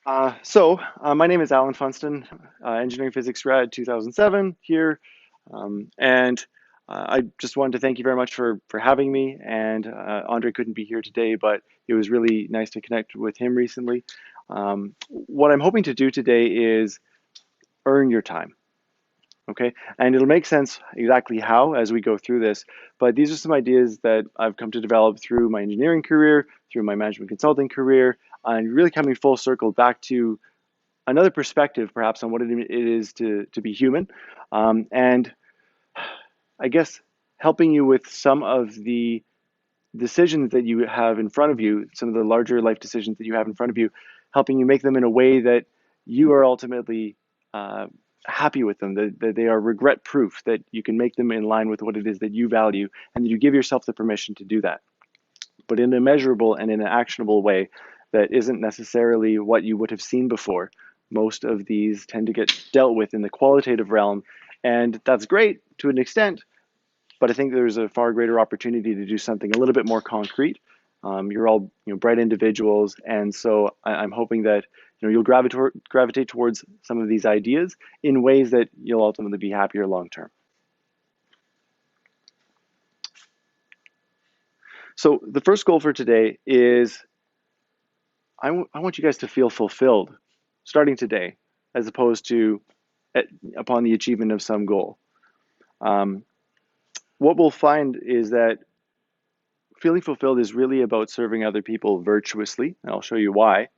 My name is Alan Funston, engineering physics grad 2007 here, and I just wanted to thank you very much for having me. And Andre couldn't be here today, but it was really nice to connect with him recently. What I'm hoping to do today is earn your time. Okay, and it'll make sense exactly how as we go through this, but these are some ideas that I've come to develop through my engineering career, through my management consulting career, and really coming full circle back to another perspective perhaps on what it is to be human, and I guess helping you with some of the decisions that you have in front of you, some of the larger life decisions that you have in front of you, helping you make them in a way that you are ultimately uh, happy with them, that they are regret proof, that you can make them in line with what it is that you value, and that you give yourself the permission to do that, but in a measurable and in an actionable way that isn't necessarily what you would have seen before. Most of these tend to get dealt with in the qualitative realm, and that's great to an extent, but I think there's a far greater opportunity to do something a little bit more concrete. You're all bright individuals, and so I'm hoping that you'll gravitate towards some of these ideas in ways that you'll ultimately be happier long term. So the first goal for today is I want you guys to feel fulfilled starting today, as opposed to upon the achievement of some goal. Um, what we'll find is that feeling fulfilled is really about serving other people virtuously, and I'll show you why,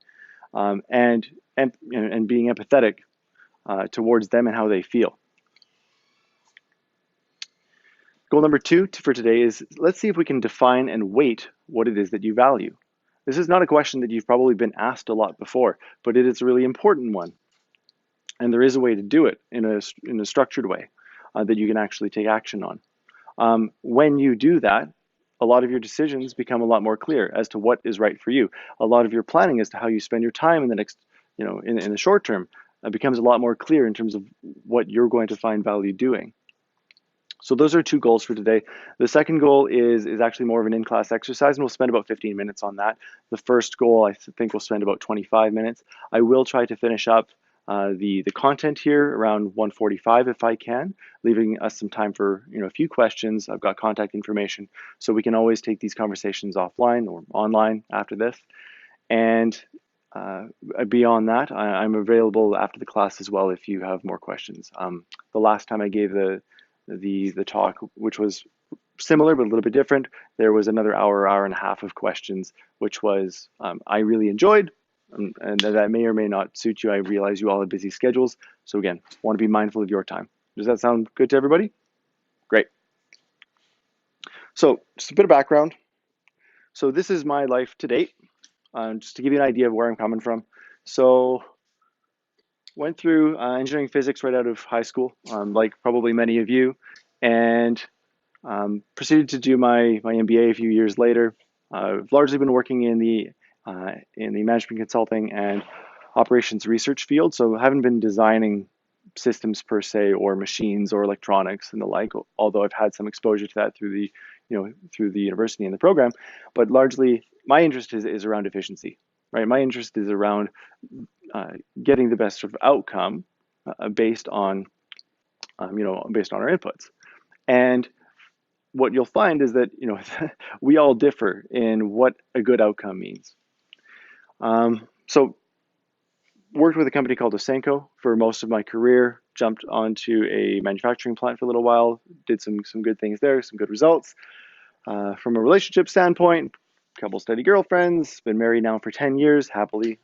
um, and, and being empathetic towards them and how they feel. Goal number two for today is let's see if we can define and weight what it is that you value. This is not a question that you've probably been asked a lot before, but it is a really important one. And there is a way to do it in a structured way that you can actually take action on. When you do that, a lot of your decisions become a lot more clear as to what is right for you. A lot of your planning as to how you spend your time in the next, in the short term, becomes a lot more clear in terms of what you're going to find value doing. So those are two goals for today. The second goal is actually more of an in-class exercise, and we'll spend about 15 minutes on that. The first goal, I think we'll spend about 25 minutes. I will try to finish up the content here around 1:45 if I can, leaving us some time for a few questions. I've got contact information, so we can always take these conversations offline or online after this. And beyond that, I'm available after the class as well if you have more questions. The last time I gave the talk, which was similar but a little bit different, there was another hour and a half of questions, which was I really enjoyed, and that may or may not suit you. I realize you all have busy schedules, so again, want to be mindful of your time. Does that sound good to everybody? Great. So just a bit of background. So this is my life to date, just to give you an idea of where I'm coming from. So went through engineering physics right out of high school, like probably many of you, and proceeded to do my MBA a few years later. I've largely been working in the management consulting and operations research field, so I haven't been designing systems per se or machines or electronics and the like, although I've had some exposure to that through the university and the program. But largely my interest is around efficiency, right? My interest is around getting the best sort of outcome based on based on our inputs. And what you'll find is that we all differ in what a good outcome means. So worked with a company called Asenco for most of my career, jumped onto a manufacturing plant for a little while, did some good things there, some good results. From a relationship standpoint, a couple steady girlfriends, been married now for 10 years, happily,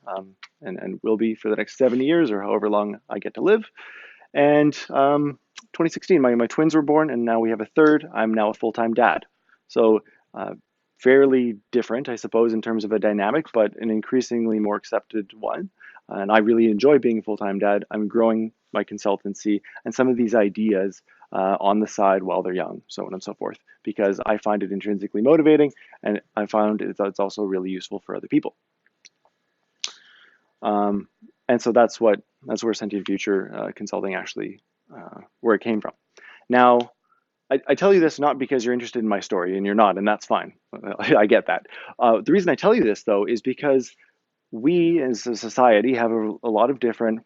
and will be for the next 70 years or however long I get to live. And 2016, my twins were born, and now we have a third. I'm now a full-time dad. So fairly different, I suppose, in terms of a dynamic, but an increasingly more accepted one. And I really enjoy being a full-time dad. I'm growing my consultancy and some of these ideas on the side while they're young, so on and so forth, because I find it intrinsically motivating, and I found it's also really useful for other people. And so that's where Sentient Future Consulting actually, where it came from. Now, I tell you this not because you're interested in my story, and you're not, and that's fine. I get that. The reason I tell you this, though, is because we as a society have a lot of different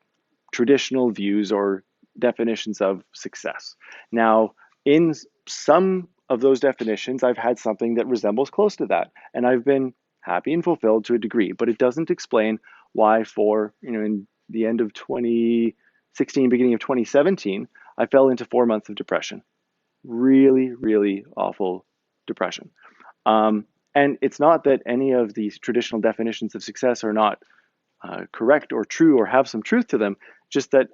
traditional views or definitions of success. Now, in some of those definitions, I've had something that resembles close to that, and I've been happy and fulfilled to a degree, but it doesn't explain why for, in the end of 2016, beginning of 2017, I fell into 4 months of depression. Really, really awful depression. And it's not that any of these traditional definitions of success are not correct or true or have some truth to them, just that,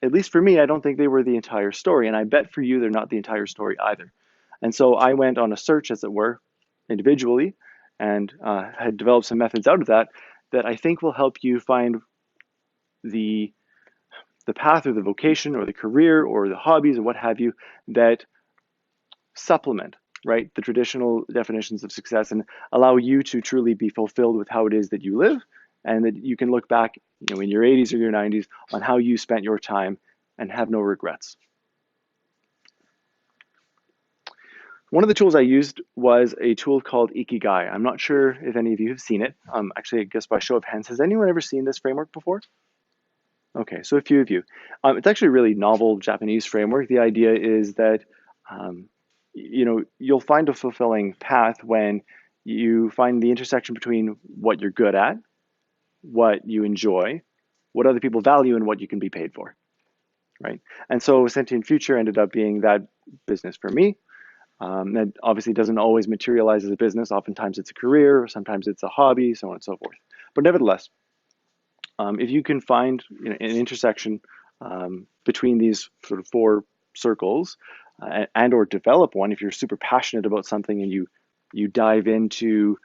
at least for me, I don't think they were the entire story. And I bet for you, they're not the entire story either. And so I went on a search, as it were, individually, and had developed some methods out of that that I think will help you find the path or the vocation or the career or the hobbies or what have you that supplement, right, the traditional definitions of success and allow you to truly be fulfilled with how it is that you live, and that you can look back, in your 80s or your 90s on how you spent your time and have no regrets. One of the tools I used was a tool called Keyguy. I'm not sure if any of you have seen it. Actually, I guess by show of hands, has anyone ever seen this framework before? Okay, so a few of you. It's actually a really novel Japanese framework. The idea is that you'll find a fulfilling path when you find the intersection between what you're good at, what you enjoy, what other people value, and what you can be paid for, right? And so Sentient Future ended up being that business for me. That obviously doesn't always materialize as a business. Oftentimes it's a career, sometimes it's a hobby, so on and so forth. But nevertheless, if you can find an intersection between these sort of four circles, and or develop one, if you're super passionate about something and you dive into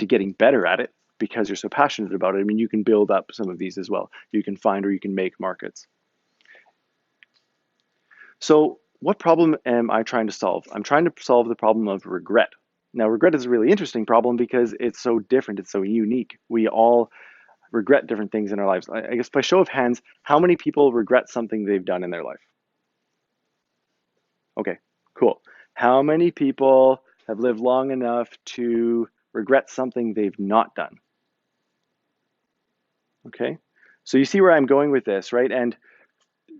getting better at it because you're so passionate about it, I mean, you can build up some of these as well. You can find or you can make markets. So what problem am I trying to solve? I'm trying to solve the problem of regret. Now, regret is a really interesting problem because it's so different, it's so unique. We all regret different things in our lives. I guess by show of hands, how many people regret something they've done in their life? Okay, cool. How many people have lived long enough to regret something they've not done? Okay, so you see where I'm going with this, right? And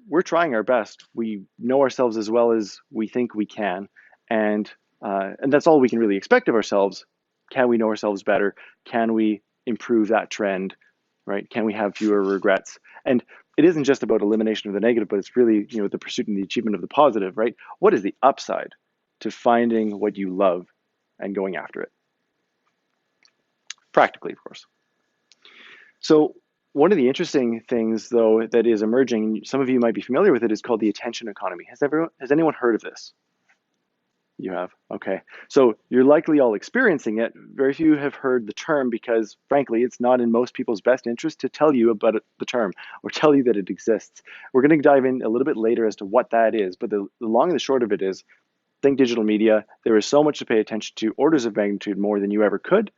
we're trying our best. We know ourselves as well as we think we can, and that's all we can really expect of ourselves. Can we know ourselves better? Can we improve that trend? Right? Can we have fewer regrets? And it isn't just about elimination of the negative, but it's really, the pursuit and the achievement of the positive, right? What is the upside to finding what you love and going after it? Practically, of course. So one of the interesting things, though, that is emerging, some of you might be familiar with it, is called the attention economy. Has anyone heard of this? You have? Okay. So you're likely all experiencing it. Very few have heard the term because, frankly, it's not in most people's best interest to tell you about the term or tell you that it exists. We're going to dive in a little bit later as to what that is, but the long and the short of it is, think digital media. There is so much to pay attention to, orders of magnitude more than you ever could.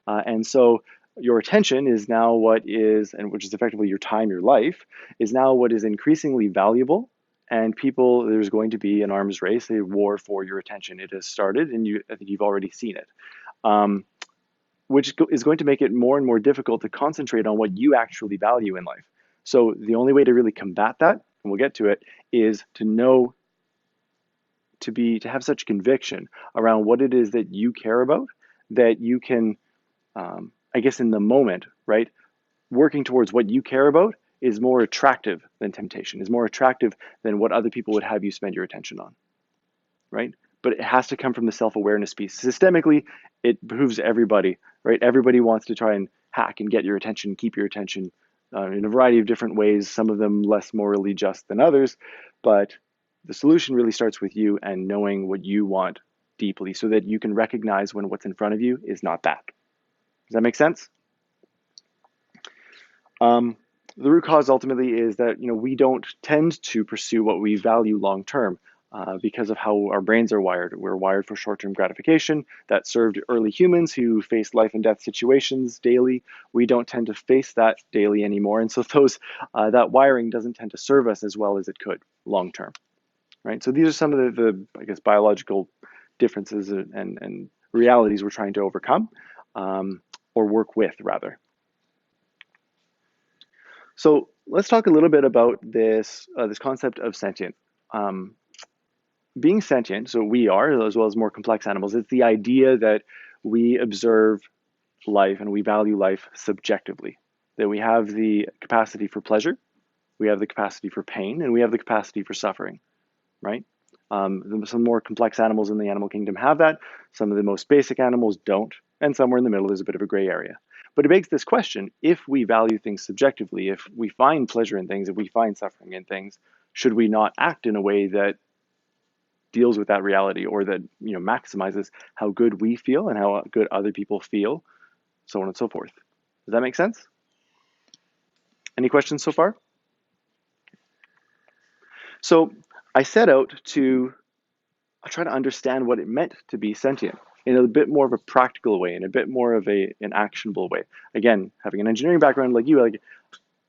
And so your attention is now what is, and which is effectively your time, your life, is now what is increasingly valuable. And people, there's going to be an arms race, a war for your attention. It has started, and I think you've already seen it, which is going to make it more and more difficult to concentrate on what you actually value in life. So the only way to really combat that, and we'll get to it, is to know, to have such conviction around what it is that you care about, that you can, I guess in the moment, right, working towards what you care about is more attractive than temptation, is more attractive than what other people would have you spend your attention on, right? But it has to come from the self-awareness piece. Systemically, it behooves everybody, right? Everybody wants to try and hack and get your attention, keep your attention in a variety of different ways, some of them less morally just than others, but the solution really starts with you and knowing what you want deeply so that you can recognize when what's in front of you is not that. Does that make sense? The root cause ultimately is that we don't tend to pursue what we value long term because of how our brains are wired. We're wired for short-term gratification that served early humans who faced life and death situations daily. We don't tend to face that daily anymore, and so that wiring doesn't tend to serve us as well as it could long term. Right. So these are some of the I guess biological differences and realities we're trying to overcome or work with rather. So let's talk a little bit about this concept of sentient. Um, Being sentient, so we are, as well as more complex animals, it's the idea that we observe life and we value life subjectively, that we have the capacity for pleasure, we have the capacity for pain, and we have the capacity for suffering, right? Some more complex animals in the animal kingdom have that. Some of the most basic animals don't. And somewhere in the middle is a bit of a gray area. But it begs this question, if we value things subjectively, if we find pleasure in things, if we find suffering in things, should we not act in a way that deals with that reality, or that maximizes how good we feel and how good other people feel, so on and so forth? Does that make sense? Any questions so far? So I set out to try to understand what it meant to be sentient in a bit more of a practical way, in a bit more of an actionable way. Again, having an engineering background like you, like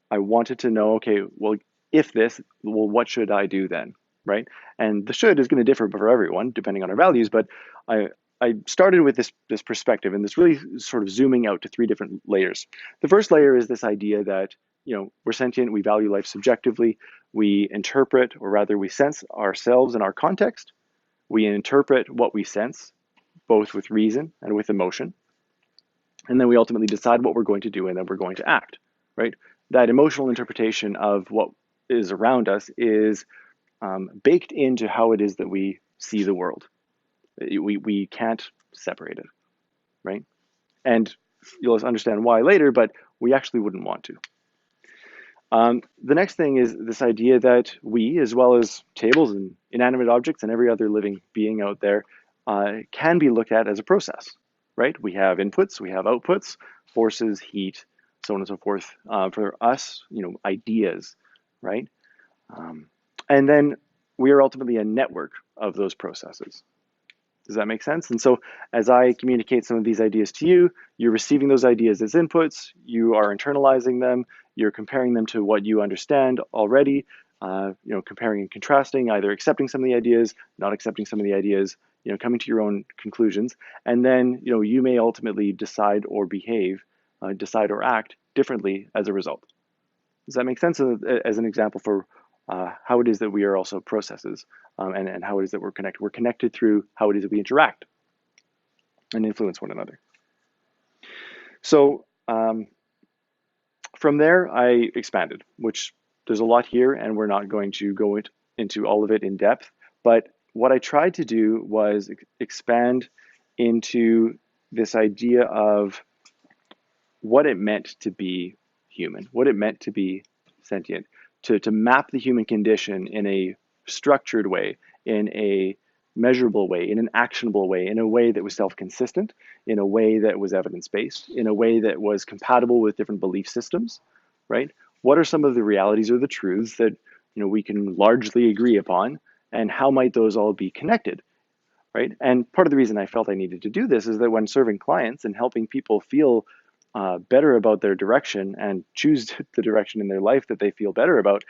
I wanted to know, okay, well, if this, well, what should I do then, right? And the should is going to differ for everyone depending on our values, but I I started with this perspective and this really sort of zooming out to three different layers. The first layer is this idea that we're sentient, we value life subjectively, we interpret, or rather we sense ourselves in our context, we interpret what we sense, both with reason and with emotion. And then we ultimately decide what we're going to do, and then we're going to act, right? That emotional interpretation of what is around us is baked into how it is that we see the world. We can't separate it, right? And you'll understand why later, but we actually wouldn't want to. The next thing is this idea that we, as well as tables and inanimate objects and every other living being out there, can be looked at as a process, right? We have inputs, we have outputs, forces, heat, so on and so forth. For us, ideas, right? And then we are ultimately a network of those processes. Does that make sense? And so as I communicate some of these ideas to you, you're receiving those ideas as inputs, you are internalizing them, you're comparing them to what you understand already, comparing and contrasting, either accepting some of the ideas, not accepting some of the ideas, coming to your own conclusions. And then, you may ultimately decide or behave, decide or act differently as a result. Does that make sense? As an example for how it is that we are also processes, and how it is that we're connected. We're connected through how it is that we interact and influence one another. So from there, I expanded, which there's a lot here, and we're not going to go into all of it in depth. But what I tried to do was expand into this idea of what it meant to be human, what it meant to be sentient, to map the human condition in a structured way, in a measurable way, in an actionable way, in a way that was self-consistent, in a way that was evidence-based, in a way that was compatible with different belief systems, right? What are some of the realities or the truths that we can largely agree upon, and how might those all be connected, right? And part of the reason I felt I needed to do this is that when serving clients and helping people feel better about their direction and choose the direction in their life that they feel better about,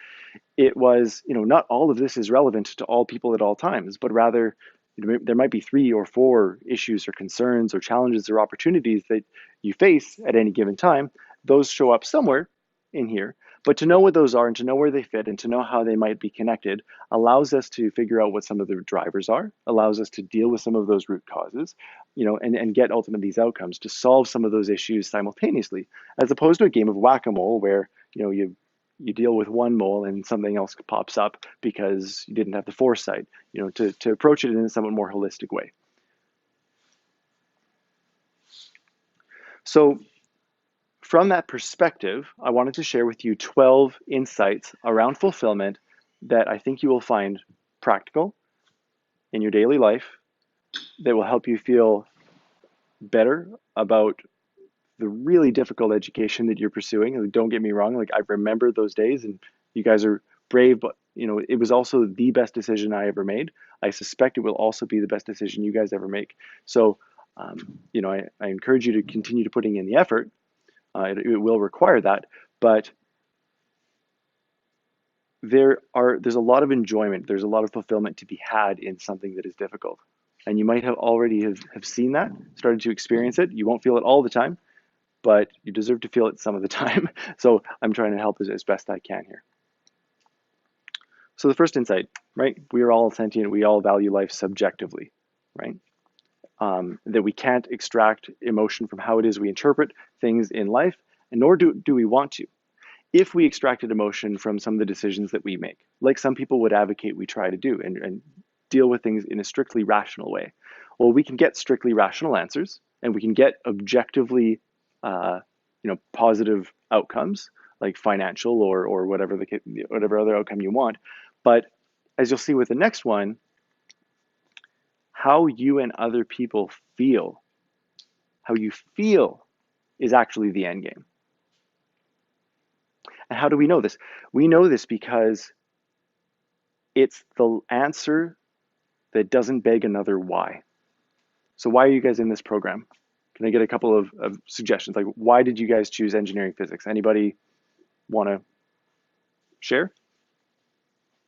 it was, not all of this is relevant to all people at all times, but rather there might be 3 or 4 issues or concerns or challenges or opportunities that you face at any given time. Those show up somewhere in here, but to know what those are and to know where they fit and to know how they might be connected allows us to figure out what some of the drivers are, allows us to deal with some of those root causes, and get ultimately these outcomes to solve some of those issues simultaneously, as opposed to a game of whack-a-mole where, you deal with one mole and something else pops up because you didn't have the foresight, to approach it in a somewhat more holistic way. So from that perspective, I wanted to share with you 12 insights around fulfillment that I think you will find practical in your daily life, that will help you feel better about the really difficult education that you're pursuing. Don't get me wrong, like I remember those days, and you guys are brave, but it was also the best decision I ever made. I suspect it will also be the best decision you guys ever make. So, I encourage you to continue to putting in the effort. It will require that, but there's a lot of enjoyment, there's a lot of fulfillment to be had in something that is difficult. And you might have already have seen that, started to experience it. You won't feel it all the time, but you deserve to feel it some of the time. So I'm trying to help as best I can here. So the first insight, right? We are all sentient. We all value life subjectively, right? That we can't extract emotion from how it is we interpret things in life, and nor do we want to. If we extracted emotion from some of the decisions that we make, like some people would advocate we try to do and deal with things in a strictly rational way, well, we can get strictly rational answers and we can get objectively, positive outcomes like financial or whatever other outcome you want. But as you'll see with the next one, how you and other people feel, how you feel is actually the end game. And how do we know this? We know this because it's the answer that doesn't beg another why. So why are you guys in this program? Can I get a couple of suggestions? Like, why did you guys choose engineering physics? Anybody want to share?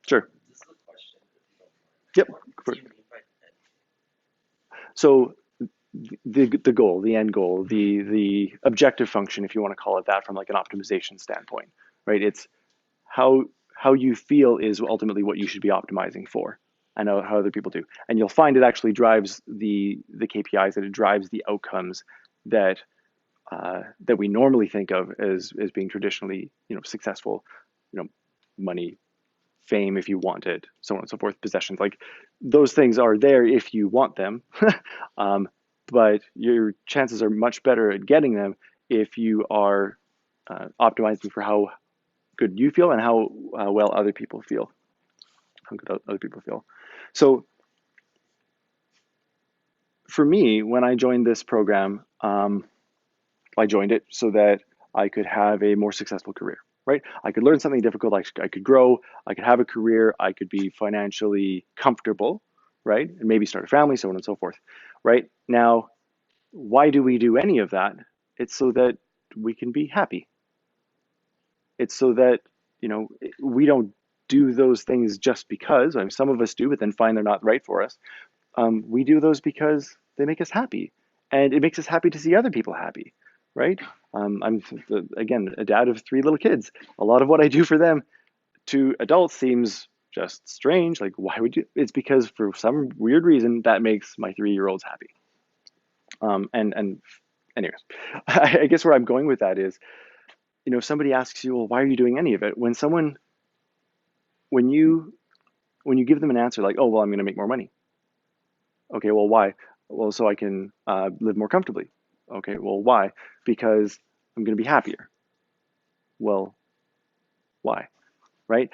Sure. Yep. So the goal, the end goal, the objective function, if you want to call it that, from like an optimization standpoint, right? It's how you feel is ultimately what you should be optimizing for. I know how other people do, and you'll find it actually drives the KPIs, that it drives the outcomes that that we normally think of as being traditionally, successful, money, fame if you want it, so on and so forth, possessions. Like those things are there if you want them, but your chances are much better at getting them if you are optimizing for how good you feel and how well other people feel, how good other people feel. So for me, when I joined this program, I joined it so that I could have a more successful career, right? I could learn something difficult, I could grow, I could have a career, I could be financially comfortable, right? And maybe start a family, so on and so forth, right? Now, why do we do any of that? It's so that we can be happy. It's so that, we don't do those things just because. I mean, some of us do, but then find they're not right for us. We do those because they make us happy, and it makes us happy to see other people happy, right? I'm again a dad of 3 little kids. A lot of what I do for them to adults seems just strange. Like, why would you? It's because for some weird reason that makes my 3-year-olds happy. And anyways, I guess where I'm going with that is, if somebody asks you, well, why are you doing any of it? When you give them an answer like, oh, well, I'm going to make more money. Okay, well, why? Well, so I can live more comfortably. Okay, well, why? Because I'm going to be happier. Well, why? Right?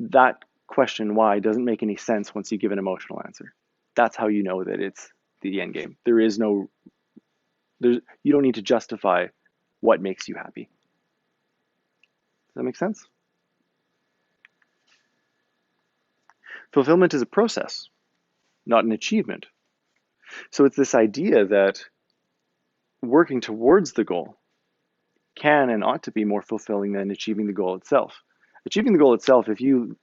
That question, why, doesn't make any sense once you give an emotional answer. That's how you know that it's the end game. You don't need to justify what makes you happy. Does that make sense? Fulfillment is a process, not an achievement. So it's this idea that working towards the goal can and ought to be more fulfilling than achieving the goal itself. Achieving the goal itself, if you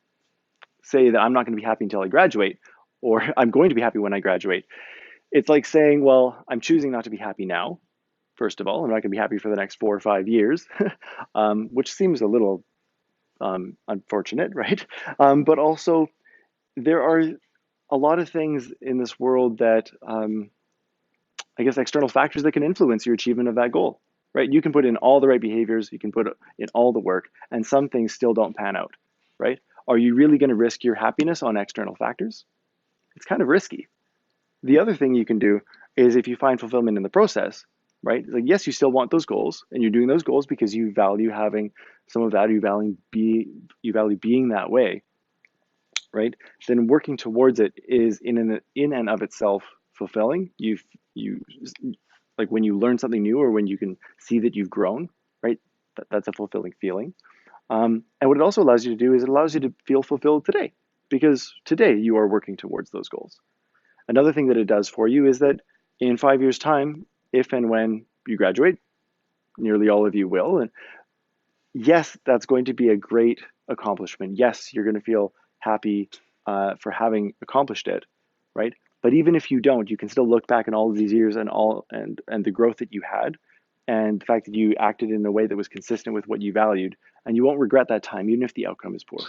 say that I'm not going to be happy until I graduate, or I'm going to be happy when I graduate, it's like saying, well, I'm choosing not to be happy now. First of all, I'm not going to be happy for the next 4 or 5 years, which seems a little unfortunate, right? But also, there are a lot of things in this world that, I guess, external factors that can influence your achievement of that goal, right? You can put in all the right behaviors, you can put in all the work, and some things still don't pan out, right? Are you really going to risk your happiness on external factors? It's kind of risky. The other thing you can do is, if you find fulfillment in the process, right? Like, yes, you still want those goals, and you're doing those goals because you value having some of that, you value being that way, right? Then working towards it is in and of itself fulfilling. You like when you learn something new, or when you can see that you've grown, right? That's a fulfilling feeling. And what it also allows you to do is it allows you to feel fulfilled today, because today you are working towards those goals. Another thing that it does for you is that in 5 years' time, if and when you graduate, nearly all of you will, and yes, that's going to be a great accomplishment. Yes, you're going to feel happy for having accomplished it, right? But even if you don't, you can still look back in all of these years and the growth that you had, and the fact that you acted in a way that was consistent with what you valued, and you won't regret that time, even if the outcome is poor,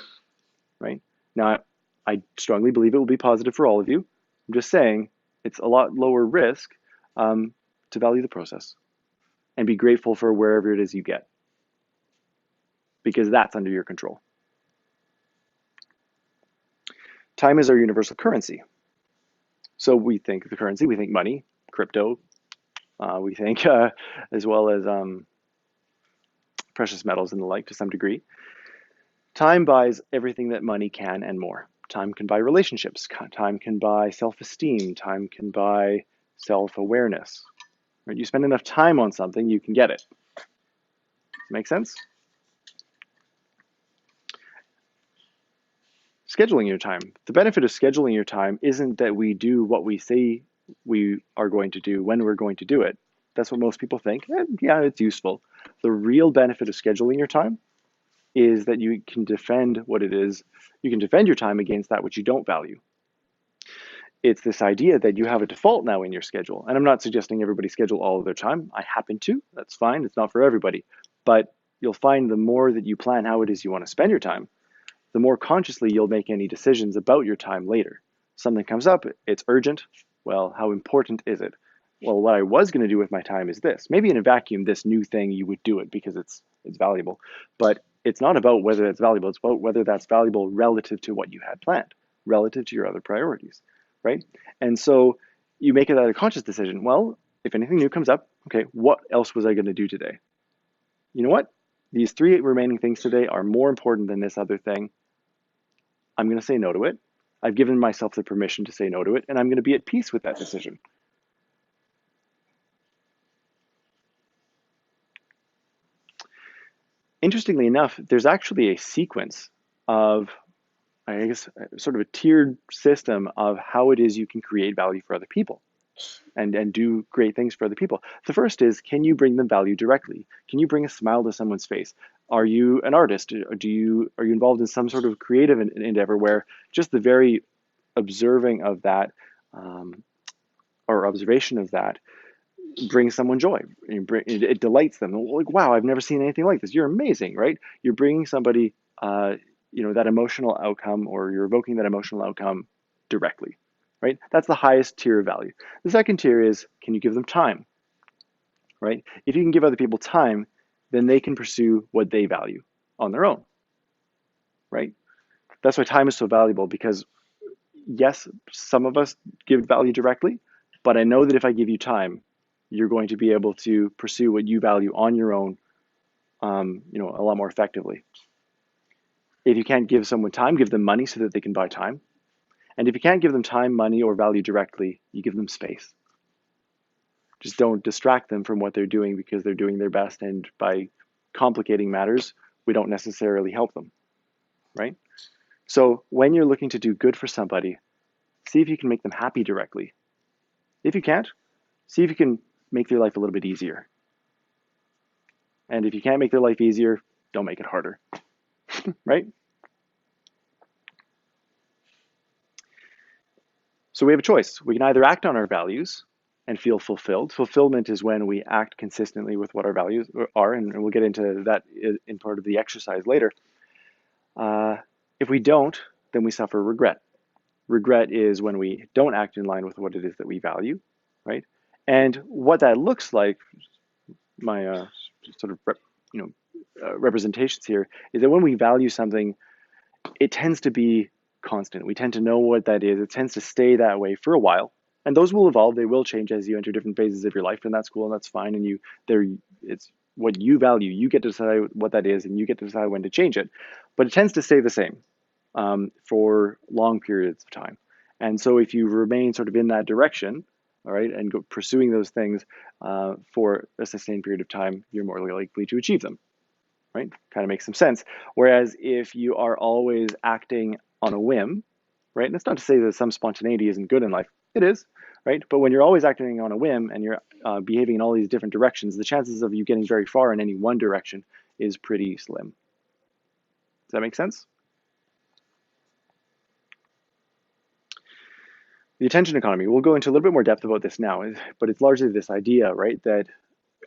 right? Now, I strongly believe it will be positive for all of you. I'm just saying it's a lot lower risk to value the process and be grateful for wherever it is you get, because that's under your control. Time is our universal currency. So we think the currency, we think money, crypto, we think as well as precious metals and the like to some degree. Time buys everything that money can and more. Time can buy relationships. Time can buy self-esteem. Time can buy self-awareness. Right? You spend enough time on something, you can get it. Make sense? Scheduling your time. The benefit of scheduling your time isn't that we do what we say we are going to do when we're going to do it. That's what most people think. Yeah, it's useful. The real benefit of scheduling your time is that you can defend what it is. You can defend your time against that which you don't value. It's this idea that you have a default now in your schedule. And I'm not suggesting everybody schedule all of their time. I happen to. That's fine. It's not for everybody. But you'll find the more that you plan how it is you want to spend your time, the more consciously you'll make any decisions about your time later. Something comes up, it's urgent. Well, how important is it? Well, what I was going to do with my time is this. Maybe in a vacuum, this new thing, you would do it because it's valuable. But it's not about whether it's valuable. It's about whether that's valuable relative to what you had planned, relative to your other priorities, right? And so you make it a conscious decision. Well, if anything new comes up, okay, what else was I going to do today? You know what? These 3 remaining things today are more important than this other thing. I'm going to say no to it. I've given myself the permission to say no to it, and I'm going to be at peace with that decision. Interestingly enough, there's actually a sequence of, I guess, sort of a tiered system of how it is you can create value for other people and do great things for other people. The first is, can you bring them value directly? Can you bring a smile to someone's face? Are you an artist? Are you involved in some sort of creative endeavor where just the very observing of that or observation of that brings someone joy? It delights them. Like, wow, I've never seen anything like this. You're amazing, right? You're bringing somebody, that emotional outcome, or you're evoking that emotional outcome directly, right? That's the highest tier of value. The second tier is, can you give them time, right? If you can give other people time, then they can pursue what they value on their own, right? That's why time is so valuable, because yes, some of us give value directly, but I know that if I give you time, you're going to be able to pursue what you value on your own, a lot more effectively. If you can't give someone time, give them money so that they can buy time. And if you can't give them time, money, or value directly, you give them space. Just don't distract them from what they're doing because they're doing their best. And by complicating matters, we don't necessarily help them, right? So when you're looking to do good for somebody, see if you can make them happy directly. If you can't, see if you can make their life a little bit easier. And if you can't make their life easier, don't make it harder, right? So we have a choice. We can either act on our values and feel fulfilled. Fulfillment is when we act consistently with what our values are, and we'll get into that in part of the exercise later. If we don't, then we suffer regret. Regret is when we don't act in line with what it is that we value, right? And what that looks like, my sort of representations here, is that when we value something, it tends to be constant. We tend to know what that is. It tends to stay that way for a while. And those will evolve. They will change as you enter different phases of your life, and that's cool and that's fine. And it's what you value. You get to decide what that is, and you get to decide when to change it. But it tends to stay the same for long periods of time. And so if you remain sort of in that direction, all right, and go pursuing those things for a sustained period of time, you're more likely to achieve them, right? Kind of makes some sense. Whereas if you are always acting on a whim, right, and it's not to say that some spontaneity isn't good in life. It is, right? But when you're always acting on a whim and you're behaving in all these different directions, the chances of you getting very far in any one direction is pretty slim. Does that make sense? The attention economy, we'll go into a little bit more depth about this now, but it's largely this idea, right, that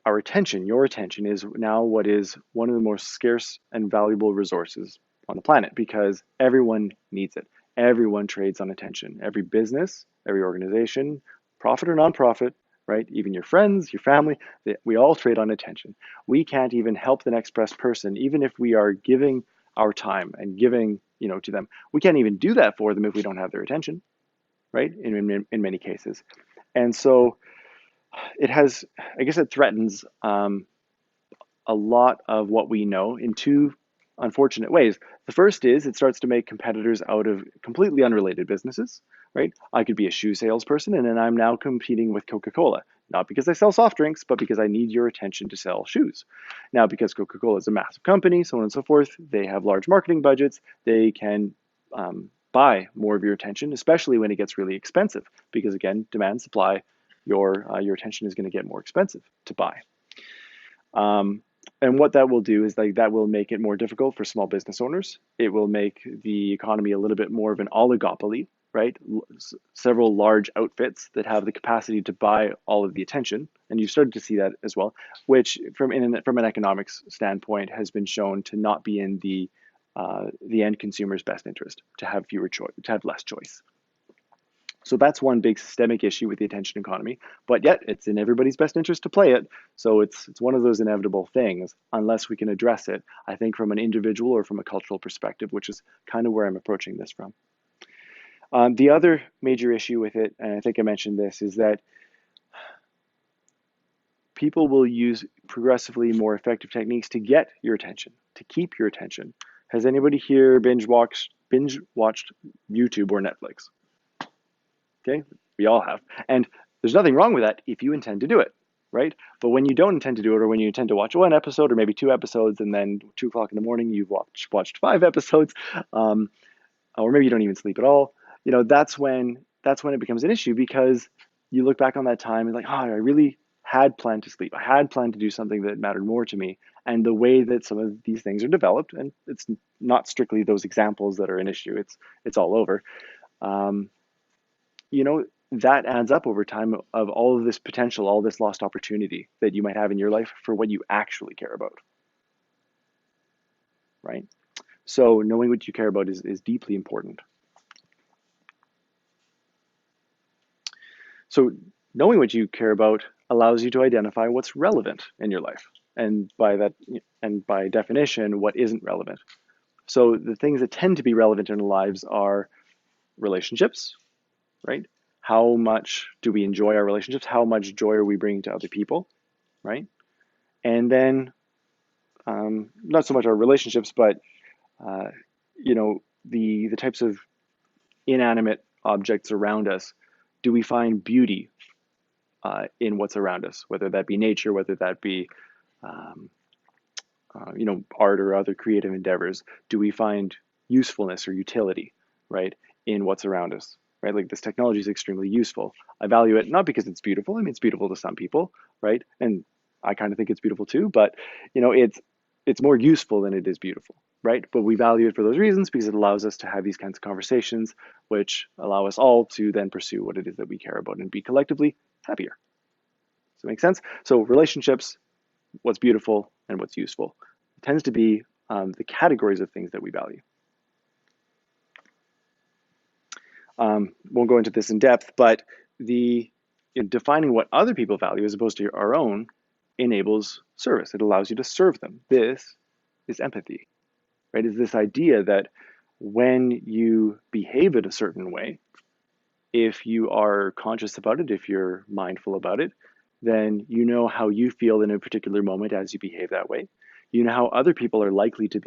our attention, your attention, is now what is one of the most scarce and valuable resources on the planet because everyone needs it. Everyone trades on attention. Every business, every organization, profit or nonprofit, right? Even your friends, your family, we all trade on attention. We can't even help the next best person, even if we are giving our time and giving, to them. We can't even do that for them if we don't have their attention, right? In many cases. And so it has, I guess it threatens a lot of what we know in two unfortunate ways. The first is it starts to make competitors out of completely unrelated businesses, right? I could be a shoe salesperson and then I'm now competing with Coca-Cola, not because I sell soft drinks, but because I need your attention to sell shoes. Now, because Coca-Cola is a massive company, so on and so forth, they have large marketing budgets, they can buy more of your attention, especially when it gets really expensive, because again, demand, supply, your attention is going to get more expensive to buy. And what that will do is that will make it more difficult for small business owners. It will make the economy a little bit more of an oligopoly, right? Several large outfits that have the capacity to buy all of the attention, and you've started to see that as well, which from an economics standpoint has been shown to not be in the end consumer's best interest, to have less choice. So that's one big systemic issue with the attention economy, but yet it's in everybody's best interest to play it. So it's one of those inevitable things unless we can address it, I think, from an individual or from a cultural perspective, which is kind of where I'm approaching this from. The other major issue with it, and I think I mentioned this, is that people will use progressively more effective techniques to get your attention, to keep your attention. Has anybody here binge watched YouTube or Netflix? Okay, we all have. And there's nothing wrong with that if you intend to do it, right? But when you don't intend to do it, or when you intend to watch one episode or maybe two episodes, and then 2 o'clock in the morning you've watched 5 episodes, or maybe you don't even sleep at all, that's when it becomes an issue, because you look back on that time and like, I really had planned to sleep. I had planned to do something that mattered more to me. And the way that some of these things are developed, and it's not strictly those examples that are an issue, it's all over. That adds up over time of all of this potential, all this lost opportunity that you might have in your life for what you actually care about, right? So knowing what you care about is deeply important. So knowing what you care about allows you to identify what's relevant in your life, and by definition, what isn't relevant. So the things that tend to be relevant in our lives are relationships, right? How much do we enjoy our relationships? How much joy are we bringing to other people, right? And then, not so much our relationships, but the types of inanimate objects around us. Do we find beauty in what's around us, whether that be nature, whether that be art or other creative endeavors? Do we find usefulness or utility, right, in what's around us? Right? Like, this technology is extremely useful. I value it not because it's beautiful. I mean, it's beautiful to some people, right? And I kind of think it's beautiful too, but it's more useful than it is beautiful, right? But we value it for those reasons, because it allows us to have these kinds of conversations, which allow us all to then pursue what it is that we care about and be collectively happier. Does that make sense? So relationships, what's beautiful and what's useful, it tends to be the categories of things that we value. Won't go into this in depth, but defining what other people value as opposed to our own enables service. It allows you to serve them. This is empathy, right? It's this idea that when you behave in a certain way, if you are conscious about it, if you're mindful about it, then you know how you feel in a particular moment as you behave that way. You know how other people are likely to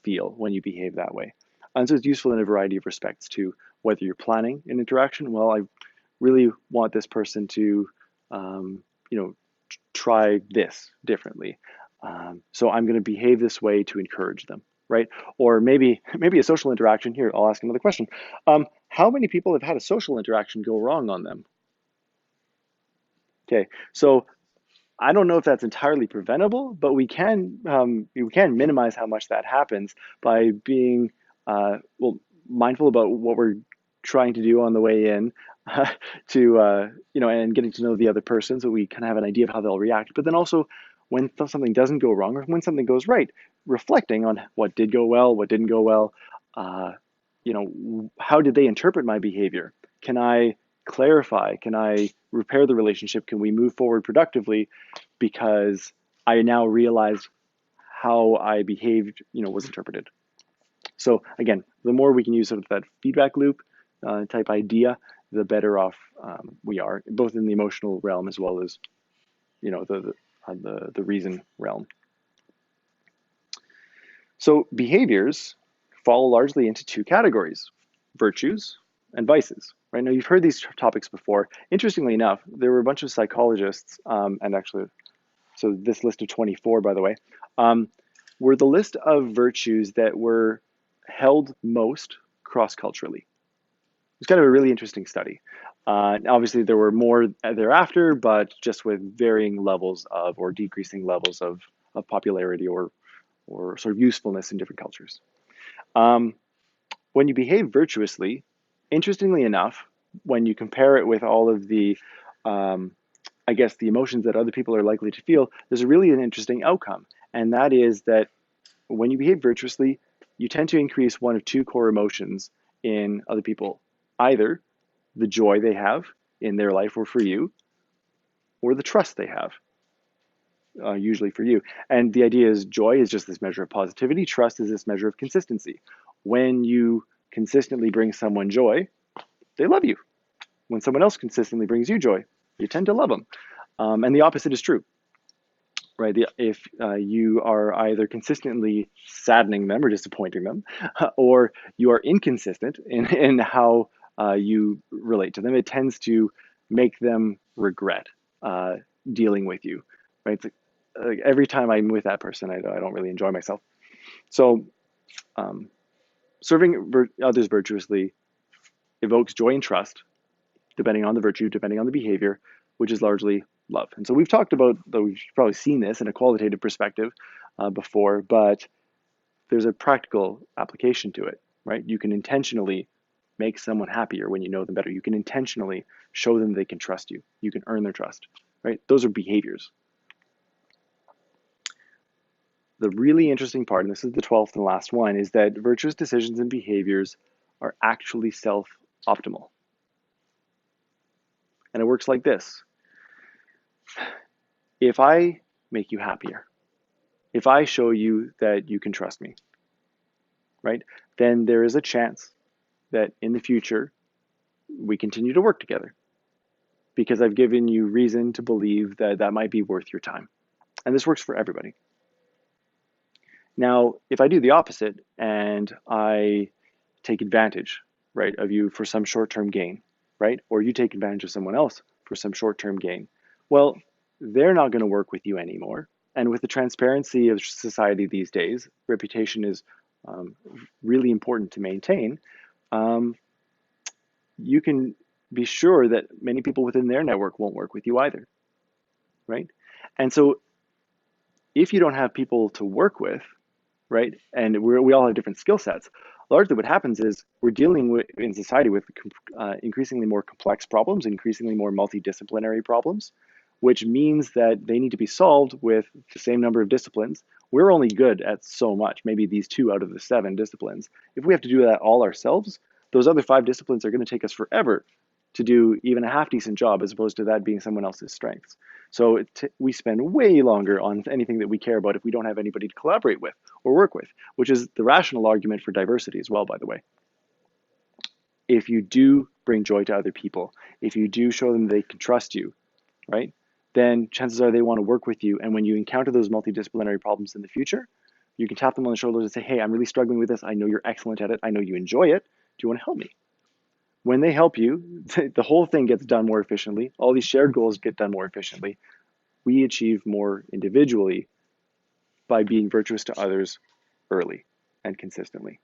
feel when you behave that way. And so it's useful in a variety of respects too. Whether you're planning an interaction, well, I really want this person to, try this differently. So I'm going to behave this way to encourage them, right? Or maybe a social interaction. Here, I'll ask another question. How many people have had a social interaction go wrong on them? Okay, so I don't know if that's entirely preventable, but we can minimize how much that happens by being mindful about what we're trying to do on the way in, and getting to know the other person so we kind of have an idea of how they'll react. But then also when something doesn't go wrong or when something goes right, reflecting on what did go well, what didn't go well, how did they interpret my behavior? Can I clarify? Can I repair the relationship? Can we move forward productively because I now realized how I behaved, was interpreted. So again, the more we can use sort of that feedback loop type idea, the better off we are, both in the emotional realm as well as, the reason realm. So behaviors fall largely into two categories: virtues and vices. Right now, you've heard these topics before. Interestingly enough, there were a bunch of psychologists, and actually, so this list of 24, by the way, were the list of virtues that were held most cross-culturally. It's kind of a really interesting study. Obviously, there were more thereafter, but just with varying levels of or decreasing levels of popularity or sort of usefulness in different cultures. When you behave virtuously, interestingly enough, when you compare it with all of the, the emotions that other people are likely to feel, there's really an interesting outcome. And that is that when you behave virtuously, you tend to increase one of two core emotions in other people: either the joy they have in their life or for you, or the trust they have, usually for you. And the idea is joy is just this measure of positivity. Trust is this measure of consistency. When you consistently bring someone joy, they love you. When someone else consistently brings you joy, you tend to love them. And the opposite is true, right? If you are either consistently saddening them or disappointing them, or you are inconsistent in how you relate to them, it tends to make them regret dealing with you, right? It's like every time I'm with that person, I don't really enjoy myself. So serving others virtuously evokes joy and trust, depending on the virtue, depending on the behavior, which is largely love. And so we've talked about, though we've probably seen this in a qualitative perspective before, but there's a practical application to it, right? You can intentionally make someone happier when you know them better. You can intentionally show them they can trust you. You can earn their trust, right? Those are behaviors. The really interesting part, and this is the 12th and last one, is that virtuous decisions and behaviors are actually self-optimal. And it works like this. If I make you happier, if I show you that you can trust me, right, then there is a chance that in the future we continue to work together because I've given you reason to believe that that might be worth your time. And this works for everybody. Now, if I do the opposite and I take advantage, right, of you for some short-term gain, right, or you take advantage of someone else for some short-term gain, well, they're not going to work with you anymore. And with the transparency of society these days, reputation is really important to maintain. You can be sure that many people within their network won't work with you either, right? And so if you don't have people to work with, right, and we all have different skill sets, largely what happens is we're dealing with, in society, with increasingly more complex problems, increasingly more multidisciplinary problems, which means that they need to be solved with the same number of disciplines. We're only good at so much, maybe these 2 out of the 7 disciplines. If we have to do that all ourselves, those other 5 disciplines are going to take us forever to do even a half decent job, as opposed to that being someone else's strengths. So we spend way longer on anything that we care about if we don't have anybody to collaborate with or work with, which is the rational argument for diversity as well, by the way. If you do bring joy to other people, if you do show them they can trust you, right, then chances are they want to work with you. And when you encounter those multidisciplinary problems in the future, you can tap them on the shoulders and say, hey, I'm really struggling with this. I know you're excellent at it. I know you enjoy it. Do you want to help me? When they help you, the whole thing gets done more efficiently. All these shared goals get done more efficiently. We achieve more individually by being virtuous to others early and consistently.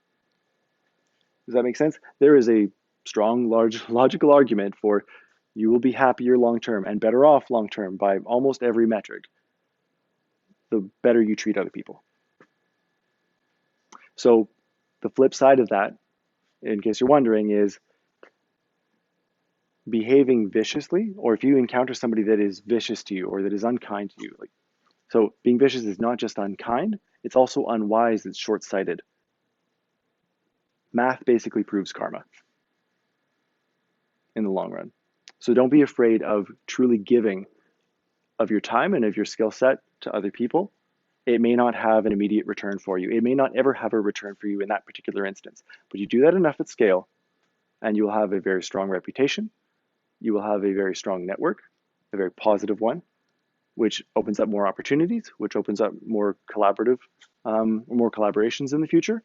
Does that make sense? There is a strong, large logical argument for you will be happier long-term and better off long-term by almost every metric the better you treat other people. So the flip side of that, in case you're wondering, is behaving viciously, or if you encounter somebody that is vicious to you or that is unkind to you, like, so being vicious is not just unkind, it's also unwise, it's short-sighted. Math basically proves karma in the long run. So don't be afraid of truly giving of your time and of your skill set to other people. It may not have an immediate return for you. It may not ever have a return for you in that particular instance, but you do that enough at scale and you will have a very strong reputation. You will have a very strong network, a very positive one, which opens up more opportunities, which opens up more more collaborations in the future,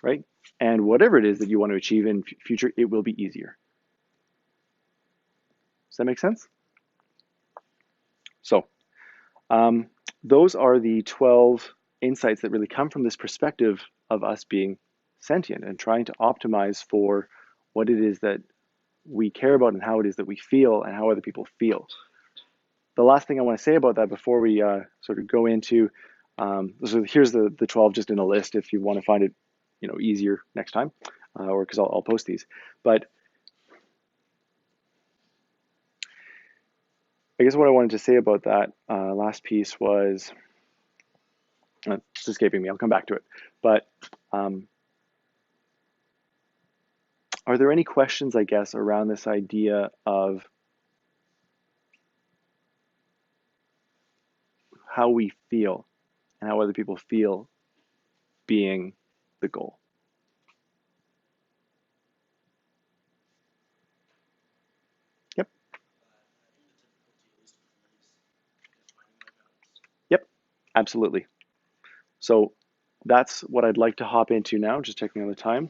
right? And whatever it is that you want to achieve in future, it will be easier. Does that make sense? So those are the 12 insights that really come from this perspective of us being sentient and trying to optimize for what it is that we care about and how it is that we feel and how other people feel. The last thing I want to say about that before we sort of go into, so here's the 12 just in a list if you want to find it, easier next time, or because I'll post these. But I guess what I wanted to say about that last piece was, it's escaping me, I'll come back to it. But are there any questions, I guess, around this idea of how we feel and how other people feel being the goal? Yep. Yep, absolutely. So that's what I'd like to hop into now, just checking on the time.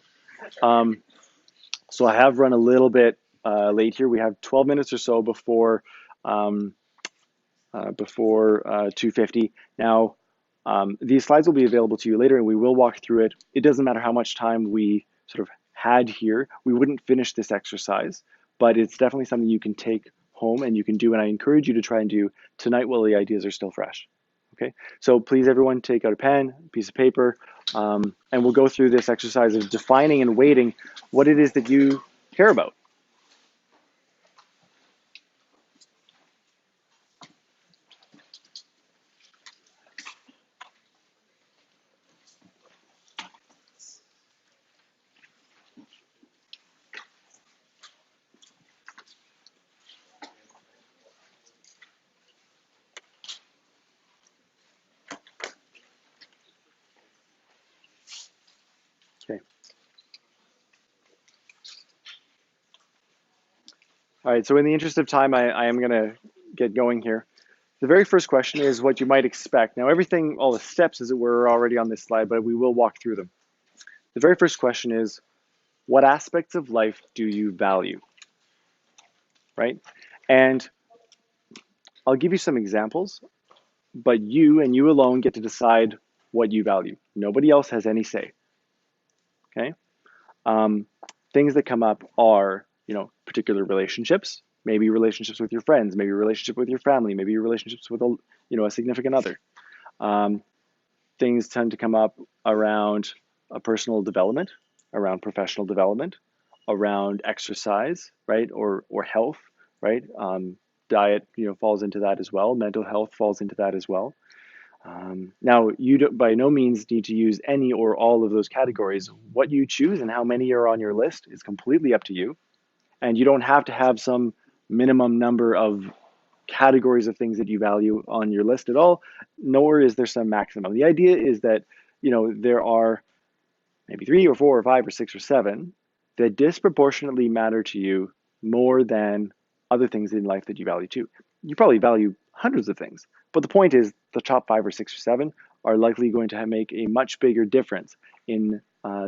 So I have run a little bit late here. We have 12 minutes or so before 2:50. Now, these slides will be available to you later and we will walk through it. It doesn't matter how much time we sort of had here. We wouldn't finish this exercise, but it's definitely something you can take home and you can do. And I encourage you to try and do tonight while the ideas are still fresh. Okay, so please everyone take out a pen, piece of paper, and we'll go through this exercise of defining and weighting what it is that you care about. Okay. All right, so in the interest of time, I am going to get going here. The very first question is what you might expect. Now, everything, all the steps, as it were, are already on this slide, but we will walk through them. The very first question is, what aspects of life do you value? Right? And I'll give you some examples, but you and you alone get to decide what you value. Nobody else has any say. Okay? Things that come up are, particular relationships, maybe relationships with your friends, maybe a relationship with your family, maybe relationships with a significant other. Things tend to come up around personal development, around professional development, around exercise, right, or health, right. Diet, falls into that as well. Mental health falls into that as well. Now, you by no means need to use any or all of those categories. What you choose and how many are on your list is completely up to you. And you don't have to have some minimum number of categories of things that you value on your list at all, nor is there some maximum. The idea is that, there are maybe 3 or 4 or 5 or 6 or 7 that disproportionately matter to you more than other things in life that you value too. You probably value hundreds of things, but the point is the top 5 or 6 or 7 are likely going to make a much bigger difference in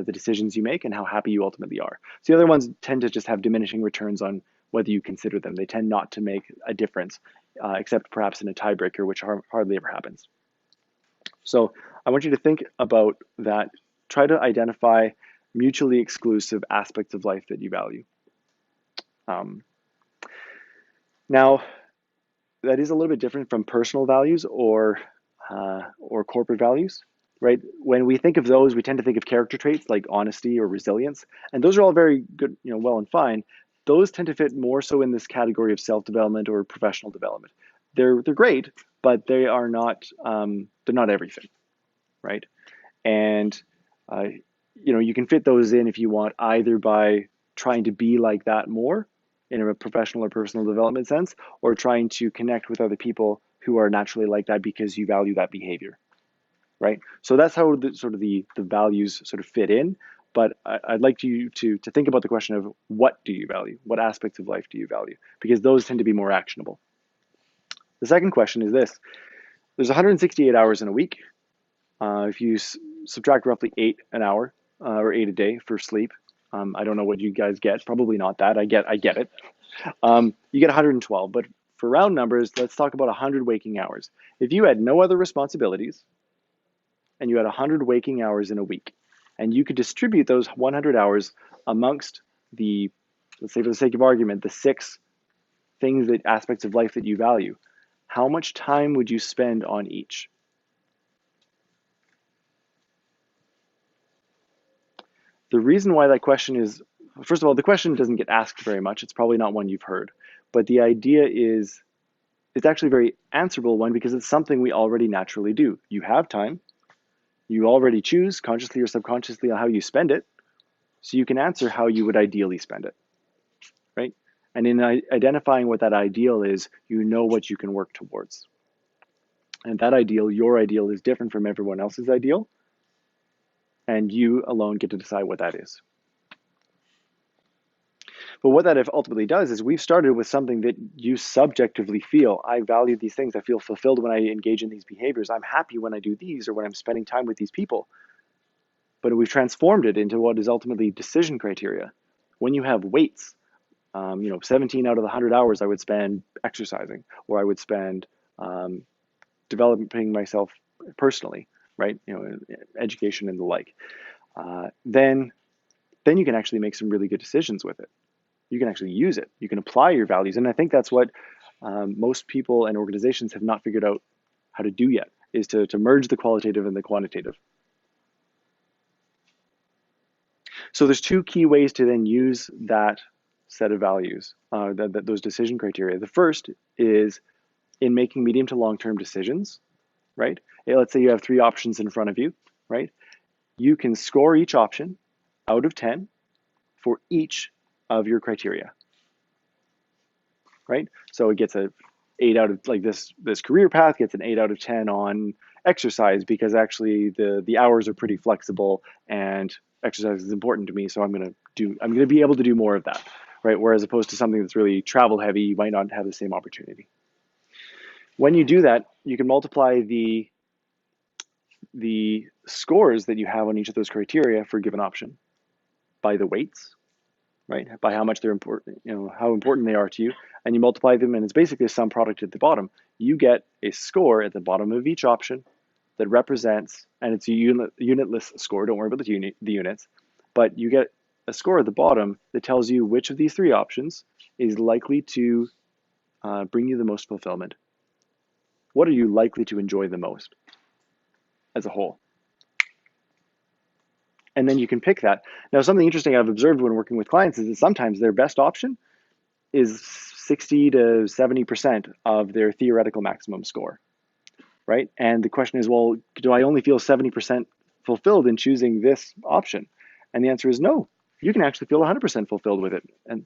the decisions you make and how happy you ultimately are. So the other ones tend to just have diminishing returns on whether you consider them. They tend not to make a difference, except perhaps in a tiebreaker, which hardly ever happens. So I want you to think about that. Try to identify mutually exclusive aspects of life that you value. Now, that is a little bit different from personal values or corporate values, right? When we think of those, we tend to think of character traits like honesty or resilience, and those are all very good, well and fine. those tend to fit more so in this category of self-development or professional development. They're great, but they're not everything, right? And you can fit those in if you want, either by trying to be like that more in a professional or personal development sense, or trying to connect with other people who are naturally like that because you value that behavior, right? So that's how the values sort of fit in. But I'd like you to think about the question of, what do you value? What aspects of life do you value? Because those tend to be more actionable. The second question is this. There's 168 hours in a week. If you subtract roughly 8 an hour or 8 a day for sleep, I don't know what you guys get. Probably not that. I get it. You get 112. But for round numbers, let's talk about 100 waking hours. If you had no other responsibilities and you had 100 waking hours in a week, and you could distribute those 100 hours amongst the, let's say for the sake of argument, the 6 aspects of life that you value, how much time would you spend on each? The reason why that question is, first of all, the question doesn't get asked very much. It's probably not one you've heard. But the idea is, it's actually a very answerable one because it's something we already naturally do. You have time. You already choose, consciously or subconsciously, on how you spend it. So you can answer how you would ideally spend it, right? And in identifying what that ideal is, you know what you can work towards. And that ideal, your ideal, is different from everyone else's ideal. And you alone get to decide what that is. But what that ultimately does is, we've started with something that you subjectively feel. I value these things. I feel fulfilled when I engage in these behaviors. I'm happy when I do these, or when I'm spending time with these people. But we've transformed it into what is ultimately decision criteria. When you have weights, 17 out of the 100 hours I would spend exercising, or I would spend developing myself personally, right? Education and the like. Then you can actually make some really good decisions with it. You can actually use it. You can apply your values. And I think that's what most people and organizations have not figured out how to do yet, is to merge the qualitative and the quantitative. So there's 2 key ways to then use that set of values, those decision criteria. The first is in making medium to long-term decisions, right? Let's say you have 3 options in front of you, right? You can score each option out of 10 for each of your criteria, right? So it gets a 8 out of, like, this career path gets an 8 out of 10 on exercise, because actually the hours are pretty flexible and exercise is important to me, so I'm going to be able to do more of that, right? Whereas opposed to something that's really travel heavy, you might not have the same opportunity. When you do that, you can multiply the scores that you have on each of those criteria for a given option by the weights, right? By how much they're important, how important they are to you, and you multiply them, and it's basically a sum product at the bottom. You get a score at the bottom of each option that represents, and it's a unitless score. Don't worry about the units, but you get a score at the bottom that tells you which of these 3 options is likely to bring you the most fulfillment. What are you likely to enjoy the most as a whole? And then you can pick that. Now, something interesting I've observed when working with clients is that sometimes their best option is 60 to 70% of their theoretical maximum score, right? And the question is, well, do I only feel 70% fulfilled in choosing this option? And the answer is no. You can actually feel 100% fulfilled with it. And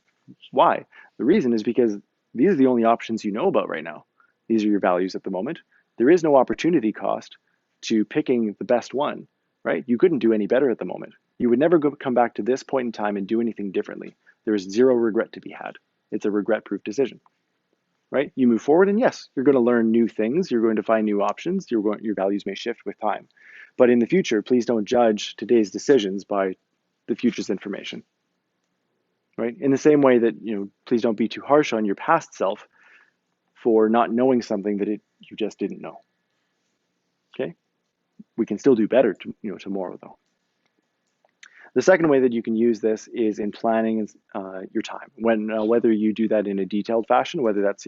why? The reason is because these are the only options you know about right now. These are your values at the moment. There is no opportunity cost to picking the best one, right? You couldn't do any better at the moment. You would never come back to this point in time and do anything differently. There is 0 regret to be had. It's a regret-proof decision, right? You move forward, and yes, you're going to learn new things. You're going to find new options. Your values may shift with time. But in the future, please don't judge today's decisions by the future's information, right? In the same way that, please don't be too harsh on your past self for not knowing something that you just didn't know. Okay? We can still do better tomorrow, though. The second way that you can use this is in planning your time. Whether you do that in a detailed fashion, whether that's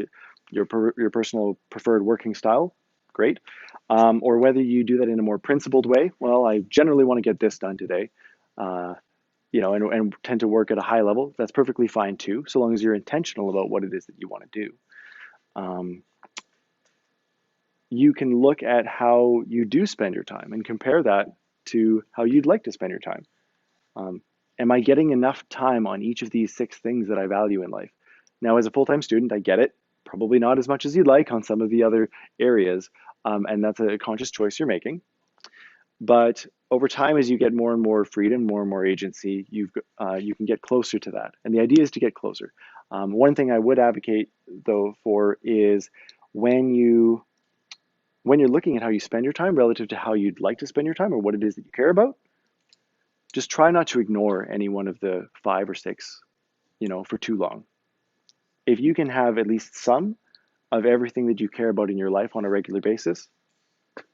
your personal preferred working style, great, or whether you do that in a more principled way. Well, I generally want to get this done today. and tend to work at a high level, that's perfectly fine too, so long as you're intentional about what it is that you want to do. You can look at how you do spend your time and compare that to how you'd like to spend your time. Am I getting enough time on each of these 6 things that I value in life? Now, as a full-time student, I get it. Probably not as much as you'd like on some of the other areas, and that's a conscious choice you're making. But over time, as you get more and more freedom, more and more agency, you can get closer to that. And the idea is to get closer. One thing I would advocate, though, for is when you're looking at how you spend your time relative to how you'd like to spend your time or what it is that you care about, just try not to ignore any one of the 5 or 6, for too long. If you can have at least some of everything that you care about in your life on a regular basis,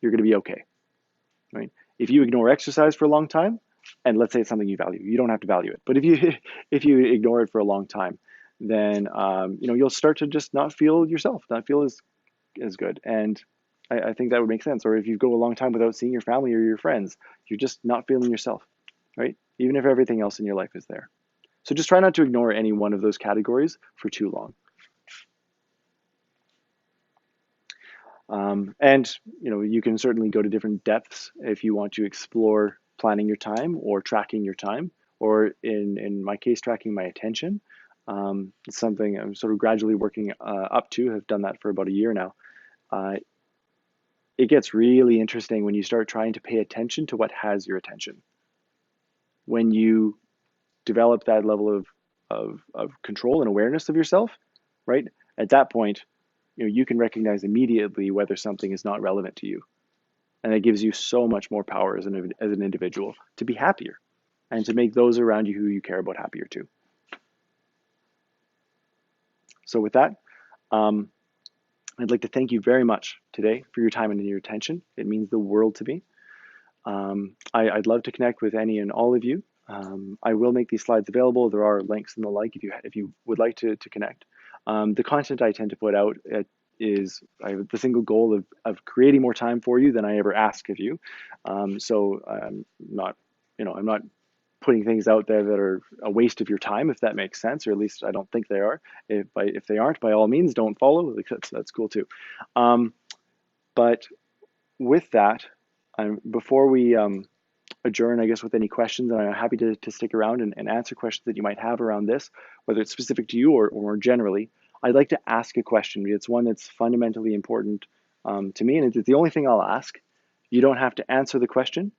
you're going to be okay, right? If you ignore exercise for a long time, and let's say it's something you value, you don't have to value it, but if you ignore it for a long time, then you'll start to just not feel yourself, not feel as good, and I think that would make sense. Or if you go a long time without seeing your family or your friends, you're just not feeling yourself, right? Even if everything else in your life is there. So just try not to ignore any one of those categories for too long. And you can certainly go to different depths if you want to explore planning your time or tracking your time, or in my case, tracking my attention. It's something I'm sort of gradually working up to. Have done that for about a year now. It gets really interesting when you start trying to pay attention to what has your attention. When you develop that level of control and awareness of yourself, right? At that point, you can recognize immediately whether something is not relevant to you. And that gives you so much more power as an individual to be happier and to make those around you who you care about happier too. So with that, I'd like to thank you very much today for your time and your attention. It means the world to me. I'd love to connect with any and all of you. I will make these slides available. There are links and the like if you would like to connect. The content I tend to put out is I have the single goal of creating more time for you than I ever ask of you. So I'm not putting things out there that are a waste of your time, if that makes sense, or at least I don't think they are. If they aren't, by all means, don't follow, because that's cool too. But with that, before we adjourn, I guess, with any questions, and I'm happy to stick around and answer questions that you might have around this, whether it's specific to you or more generally. I'd like to ask a question. It's one that's fundamentally important to me, and it's the only thing I'll ask. You don't have to answer the question,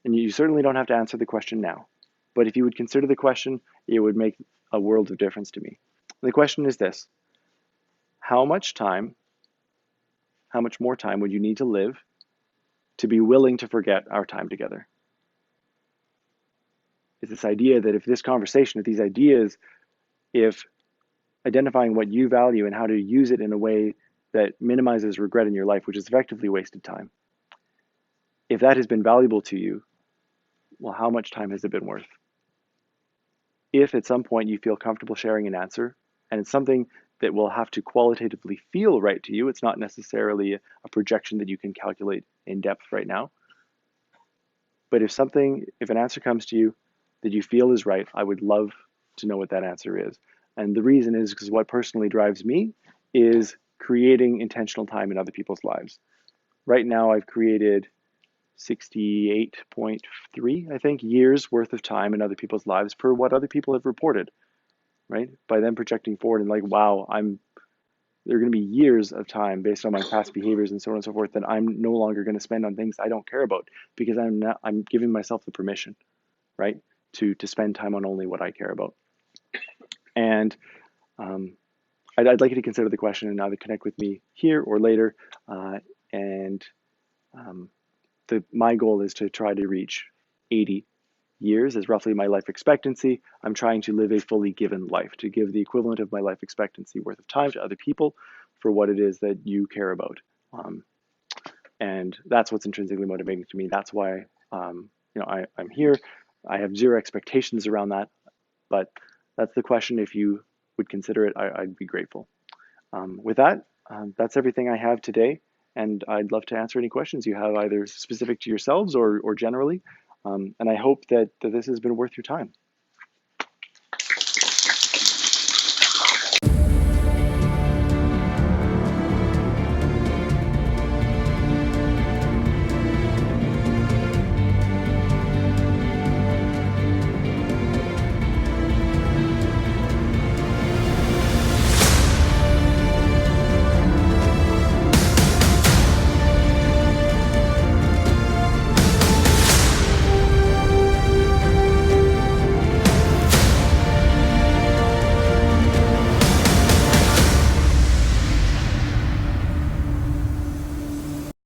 and you certainly don't have to answer the question now. But if you would consider the question, it would make a world of difference to me. And the question is this: how much more time would you need to live to be willing to forget our time together? It's this idea that if these ideas, if identifying what you value and how to use it in a way that minimizes regret in your life, which is effectively wasted time, if that has been valuable to you, well, how much time has it been worth? If at some point you feel comfortable sharing an answer, and it's something that will have to qualitatively feel right to you, it's not necessarily a projection that you can calculate in depth right now, but if an answer comes to you that you feel is right, I would love to know what that answer is. And the reason is because what personally drives me is creating intentional time in other people's lives. Right now, I've created 68.3, I think, years worth of time in other people's lives per what other people have reported, right? By them projecting forward and like, wow, there are going to be years of time based on my past behaviors and so on and so forth that I'm no longer going to spend on things I don't care about, because I'm giving myself the permission, right, to spend time on only what I care about. And I'd like you to consider the question and either connect with me here or later. My goal is to try to reach 80 years as roughly my life expectancy. I'm trying to live a fully given life, to give the equivalent of my life expectancy worth of time to other people for what it is that you care about. And that's what's intrinsically motivating to me. That's why I'm here. I have zero expectations around that, but that's the question. If you would consider it, I'd be grateful. With that, that's everything I have today, and I'd love to answer any questions you have, either specific to yourselves or generally. And I hope that this has been worth your time.